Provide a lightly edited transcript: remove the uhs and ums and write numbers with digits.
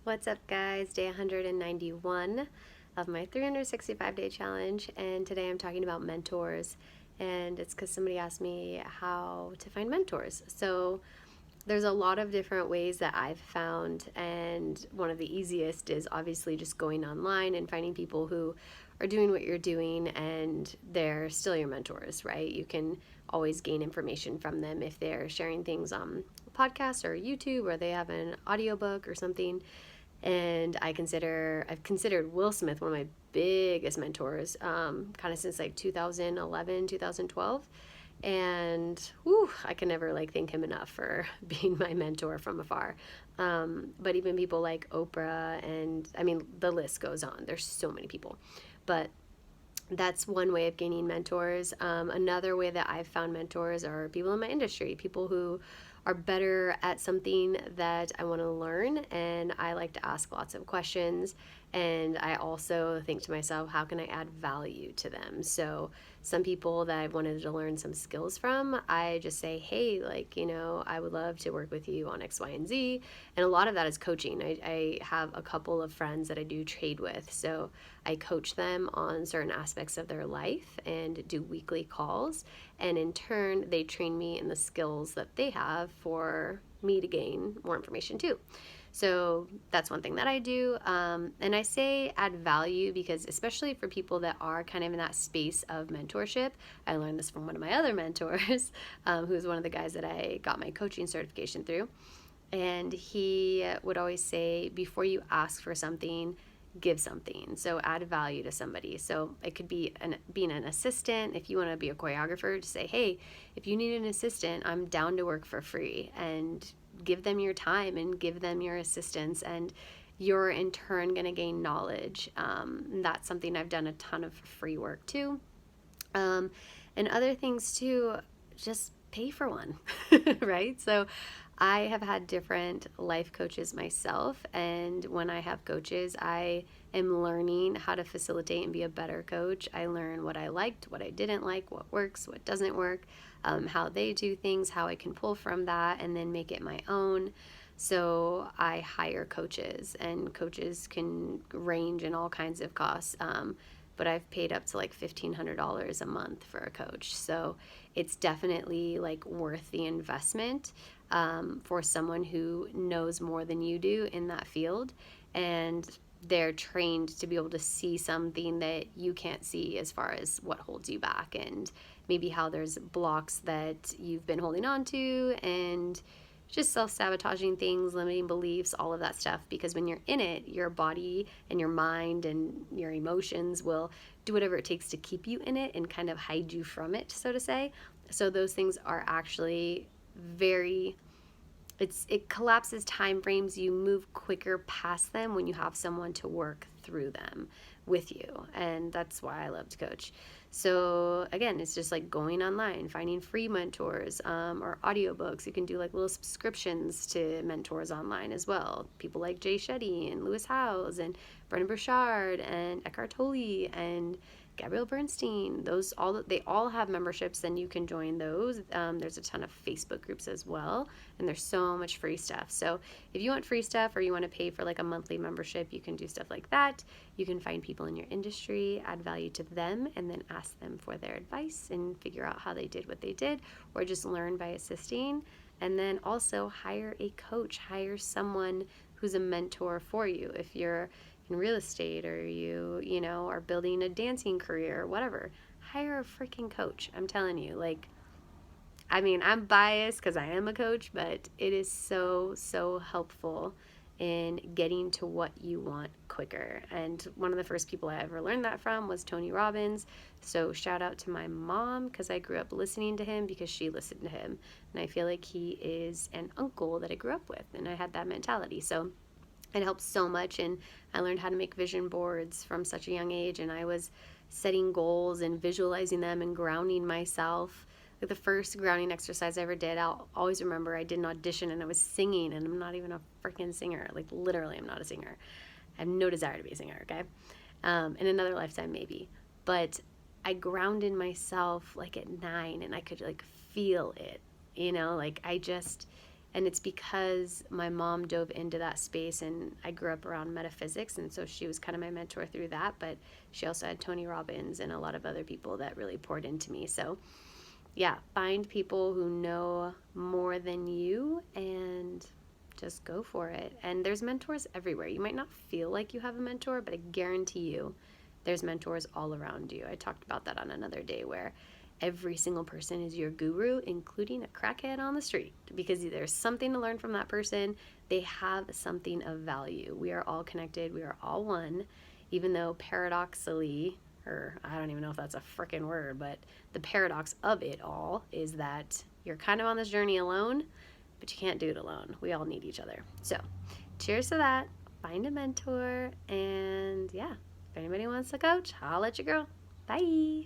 What's up, guys? Day 191 of my 365-day challenge, and today I'm talking about mentors. And it's because somebody asked me how to find mentors. So there's a lot of different ways that I've found, and one of the easiest is obviously just going online and finding people who are doing what you're doing and they're still your mentors, right? You can always gain information from them if they're sharing things on podcasts or YouTube, or they have an audiobook or something. And I've considered Will Smith one of my biggest mentors, kind of since like 2011, 2012. And I can never thank him enough for being my mentor from afar. But even people like Oprah, and I mean, the list goes on. There's so many people. But that's one way of gaining mentors. Another way that I've found mentors are people in my industry, people who are better at something that I want to learn, and I like to ask lots of questions. And I also think to myself, how can I add value to them? So some people that I've wanted to learn some skills from, I just say, hey, I would love to work with you on X, Y, and Z. And a lot of that is coaching. I have a couple of friends that I do trade with. So I coach them on certain aspects of their life and do weekly calls. And in turn, they train me in the skills that they have for me to gain more information too. So that's one thing that I do. And I say add value because, especially for people that are kind of in that space of mentorship, I learned this from one of my other mentors, who's one of the guys that I got my coaching certification through. And he would always say, before you ask for something, give something. So add value to somebody. So it could be being an assistant. If you want to be a choreographer, to say, hey, if you need an assistant, I'm down to work for free, and give them your time and give them your assistance, and you're in turn going to gain knowledge. That's something I've done a ton of free work too. And other things too, just pay for one, right? So I have had different life coaches myself, and when I have coaches, I am learning how to facilitate and be a better coach. I learn what I liked, what I didn't like, what works, what doesn't work, how they do things, how I can pull from that and then make it my own. So I hire coaches, and coaches can range in all kinds of costs. But I've paid up to like $1,500 a month for a coach. So it's definitely worth the investment for someone who knows more than you do in that field. And they're trained to be able to see something that you can't see, as far as what holds you back and maybe how there's blocks that you've been holding on to, and just self-sabotaging things, limiting beliefs, all of that stuff. Because when you're in it, your body and your mind and your emotions will do whatever it takes to keep you in it and kind of hide you from it, so to say. So those things are actually it collapses time frames. You move quicker past them when you have someone to work through them with you. And that's why I love to coach. So again, it's just like going online, finding free mentors, or audiobooks. You can do little subscriptions to mentors online as well. People like Jay Shetty and Lewis Howes and Brennan Burchard and Eckhart Tolle and Gabrielle Bernstein. They all have memberships, and you can join those. There's a ton of Facebook groups as well, and there's so much free stuff. So if you want free stuff, or you want to pay for a monthly membership, you can do stuff like that. You can find people in your industry, add value to them, and then ask them for their advice and figure out how they did what they did, or just learn by assisting. And then also hire a coach, hire someone who's a mentor for you. If you're in real estate, or you are building a dancing career or whatever, hire a freaking coach. I'm telling you, I'm biased because I am a coach, but it is so helpful in getting to what you want quicker. And one of the first people I ever learned that from was Tony Robbins. So shout out to my mom, because I grew up listening to him because she listened to him. And I feel like he is an uncle that I grew up with, and I had that mentality. So it helps so much. And I learned how to make vision boards from such a young age, and I was setting goals and visualizing them and grounding myself. The first grounding exercise I ever did, I'll always remember, I did an audition and I was singing, and I'm not even a freaking singer. Literally, I'm not a singer. I have no desire to be a singer, okay? In another lifetime, maybe. But I grounded myself at 9, and I could feel it, And it's because my mom dove into that space, and I grew up around metaphysics, and so she was kind of my mentor through that. But she also had Tony Robbins and a lot of other people that really poured into me. So yeah, find people who know more than you and just go for it. And there's mentors everywhere. You might not feel like you have a mentor, but I guarantee you there's mentors all around you. I talked about that on another day, where every single person is your guru, including a crackhead on the street, because there's something to learn from that person. They have something of value. We are all connected. We are all one, even though paradoxically, or I don't even know if that's a freaking word, but the paradox of it all is that you're kind of on this journey alone, but you can't do it alone. We all need each other. So cheers to that. Find a mentor. And yeah, if anybody wants a coach, holla at your girl. Bye.